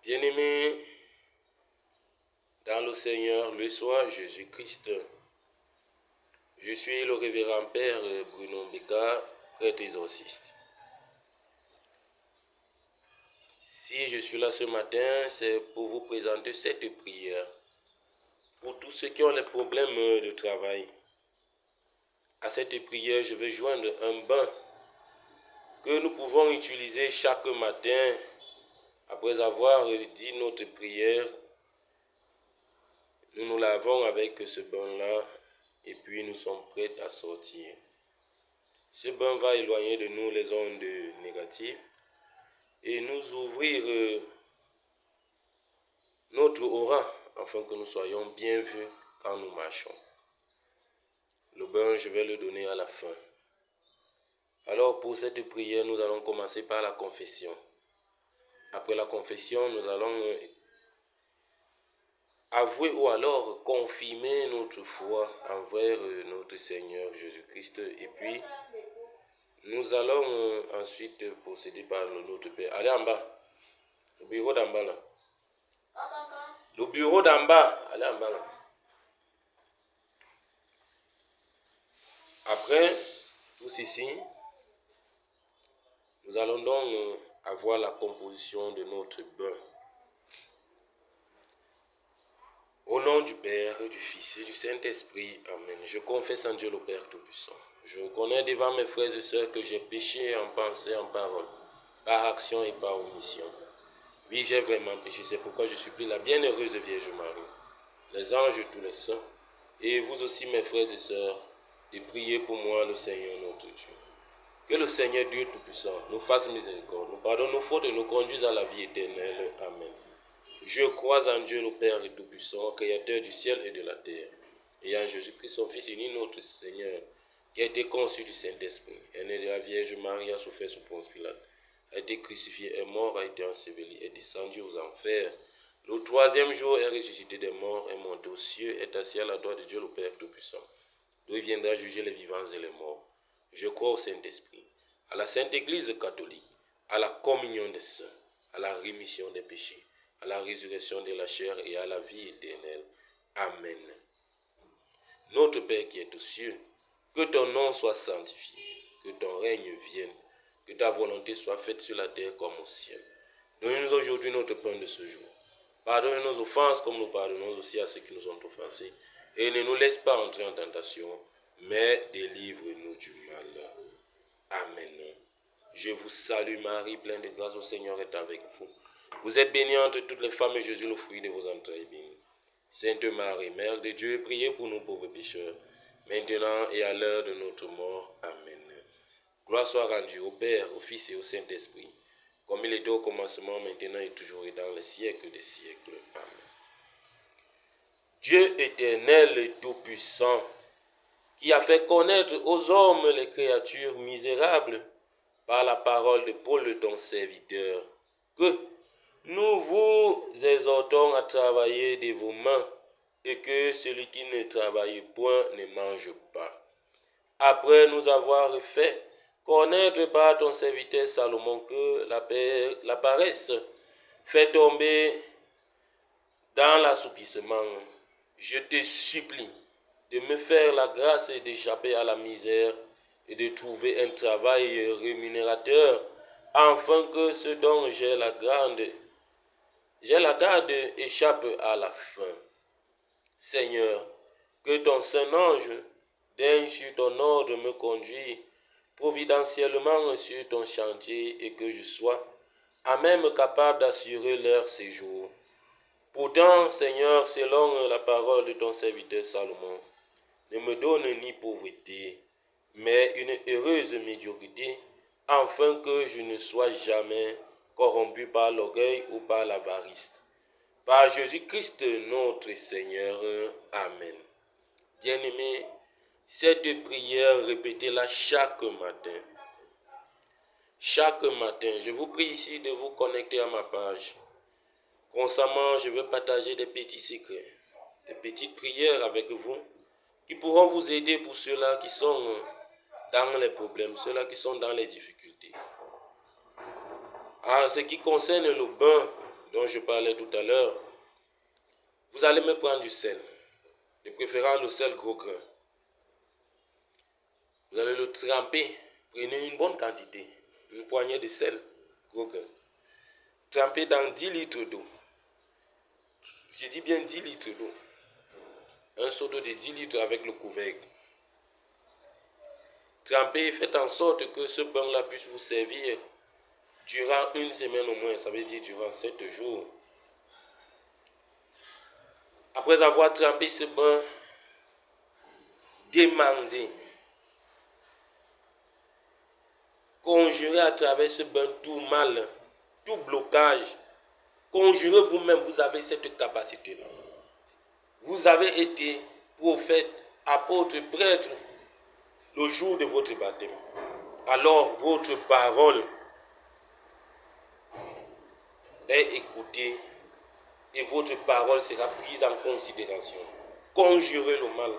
Bien-aimés dans le Seigneur, le soir Jésus-Christ, je suis le révérend Père Bruno Mbeka, prêtre exorciste. Si je suis là ce matin, c'est pour vous présenter cette prière. Pour tous ceux qui ont les problèmes de travail, à cette prière, je vais joindre un bain que nous pouvons utiliser chaque matin après avoir dit notre prière. Nous nous lavons avec ce bain-là et puis nous sommes prêts à sortir. Ce bain va éloigner de nous les ondes négatives et nous ouvrir notre aura afin que nous soyons bien vus quand nous marchons. Le bain, je vais le donner à la fin. Alors pour cette prière, nous allons commencer par la confession. Après la confession, nous allons avouer ou alors confirmer notre foi envers notre Seigneur Jésus-Christ. Et puis, nous allons ensuite procéder par notre Père. Allez en bas. Le bureau d'en bas là. Le bureau d'en bas. Allez en bas là. Après tout ceci, nous allons donc avoir la composition de notre bain. Au nom du Père, du Fils et du Saint-Esprit, Amen. Je confesse en Dieu le Père Tout-Puissant. Je reconnais devant mes frères et sœurs que j'ai péché en pensée, en parole, par action et par omission. Oui, j'ai vraiment péché. C'est pourquoi je supplie la bienheureuse Vierge Marie, les anges et tous les saints, et vous aussi mes frères et sœurs, de prier pour moi le Seigneur notre Dieu. Que le Seigneur Dieu Tout-Puissant nous fasse miséricorde, nous pardonne nos fautes et nous conduise à la vie éternelle. Amen. Je crois en Dieu le Père et Tout-Puissant, Créateur du ciel et de la terre, et en Jésus-Christ, son Fils unique, notre Seigneur, qui a été conçu du Saint-Esprit, est né de la Vierge Marie, a souffert sous Ponce Pilate, a été crucifié, est mort, a été enseveli, est descendu aux enfers. Le troisième jour est ressuscité des morts, est monté aux cieux, est assis à la droite de Dieu le Père Tout-Puissant, d'où il viendra juger les vivants et les morts. Je crois au Saint-Esprit, à la Sainte Église catholique, à la communion des saints, à la rémission des péchés, à la résurrection de la chair et à la vie éternelle. Amen. Notre Père qui est aux cieux, que ton nom soit sanctifié, que ton règne vienne, que ta volonté soit faite sur la terre comme au ciel. Donne-nous aujourd'hui notre pain de ce jour. Pardonne nos offenses comme nous pardonnons aussi à ceux qui nous ont offensés. Et ne nous laisse pas entrer en tentation, mais délivre-nous du mal. Amen. Je vous salue Marie, pleine de grâce, le Seigneur est avec vous. Vous êtes bénie entre toutes les femmes et Jésus, le fruit de vos entrailles, est béni. Sainte Marie, Mère de Dieu, priez pour nous pauvres pécheurs, maintenant et à l'heure de notre mort. Amen. Gloire soit rendue au Père, au Fils et au Saint-Esprit, comme il était au commencement, maintenant et toujours et dans les siècles des siècles. Amen. Dieu éternel et tout-puissant, qui a fait connaître aux hommes les créatures misérables par la parole de Paul, ton serviteur, que nous vous exhortons à travailler de vos mains et que celui qui ne travaille point ne mange pas. Après nous avoir fait connaître par ton serviteur Salomon que la paresse fait tomber dans l'assoupissement, je te supplie de me faire la grâce d'échapper à la misère et de trouver un travail rémunérateur, afin que ce dont j'ai la garde échappe à la fin. Seigneur, que ton Saint-Ange daigne sur ton ordre me conduire providentiellement sur ton chantier et que je sois à même capable d'assurer leur séjour. Pourtant, Seigneur, selon la parole de ton serviteur Salomon, ne me donne ni pauvreté, mais une heureuse médiocrité, afin que je ne sois jamais corrompu par l'orgueil ou par l'avarice. Par Jésus-Christ notre Seigneur. Amen. Bien-aimés, cette prière, répétez-la chaque matin. Chaque matin, je vous prie ici de vous connecter à ma page. Constamment, je veux partager des petits secrets, des petites prières avec vous qui pourront vous aider pour ceux-là qui sont dans les problèmes, ceux-là qui sont dans les difficultés. En ce qui concerne le bain, dont je parlais tout à l'heure, vous allez me prendre du sel, de préférence le sel gros grain. Vous allez le tremper, prenez une bonne quantité, une poignée de sel gros grain. Trempez dans 10 litres d'eau. Je dis bien 10 litres d'eau. Un seau d'eau de 10 litres avec le couvercle. Trempez, faites en sorte que ce pain-là puisse vous servir durant une semaine au moins, ça veut dire durant 7 jours. Après avoir trempé ce pain, demandez, conjurez à travers ce bain tout mal, tout blocage. Conjurez vous-même, vous avez cette capacité-là. Vous avez été prophète, apôtre, prêtre le jour de votre baptême. Alors votre parole est écoutée et votre parole sera prise en considération. Conjurez le mal.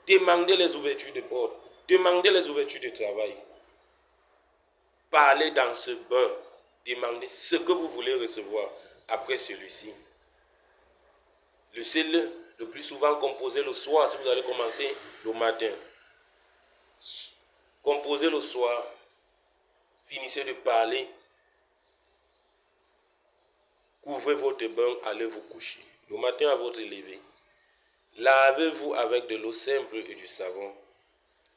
Demandez les ouvertures de porte. Demandez les ouvertures de travail. Parlez dans ce bain. Demandez ce que vous voulez recevoir après celui-ci. Laissez-le le plus souvent composer le soir si vous allez commencer le matin. Composez le soir. Finissez de parler. Couvrez votre bain, allez vous coucher. Le matin à votre lever, lavez-vous avec de l'eau simple et du savon.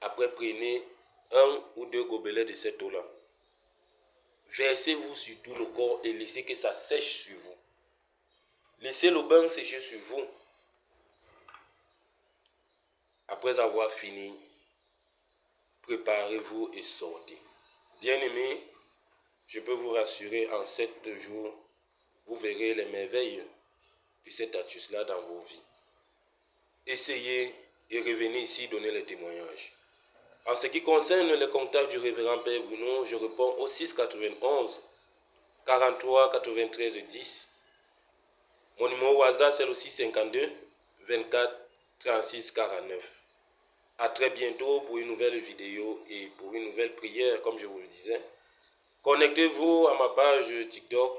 Après, prenez 1 ou 2 gobelets de cette eau-là. Versez-vous sur tout le corps et laissez que ça sèche sur vous. Laissez le bain sécher sur vous. Après avoir fini, préparez-vous et sortez. Bien-aimés, je peux vous rassurer, en 7 jours, vous verrez les merveilles de cet astuce-là dans vos vies. Essayez et revenez ici donner les témoignages. En ce qui concerne le contact du révérend Père Bruno, je réponds au 691 43 93 10. Mon numéro WhatsApp c'est le 652 24 36 49. A très bientôt pour une nouvelle vidéo et pour une nouvelle prière comme je vous le disais. Connectez-vous à ma page TikTok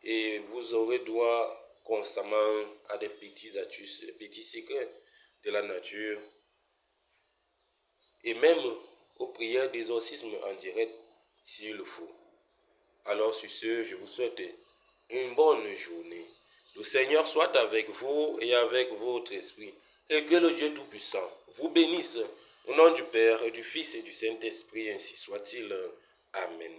et vous aurez droit constamment à des petits astuces, des petits secrets de la nature et même aux prières d'exorcisme en direct s'il le faut. Alors sur ce, je vous souhaite une bonne journée. Le Seigneur soit avec vous et avec votre esprit et que le Dieu Tout-Puissant vous bénisse au nom du Père, et du Fils et du Saint-Esprit, ainsi soit-il. Amen.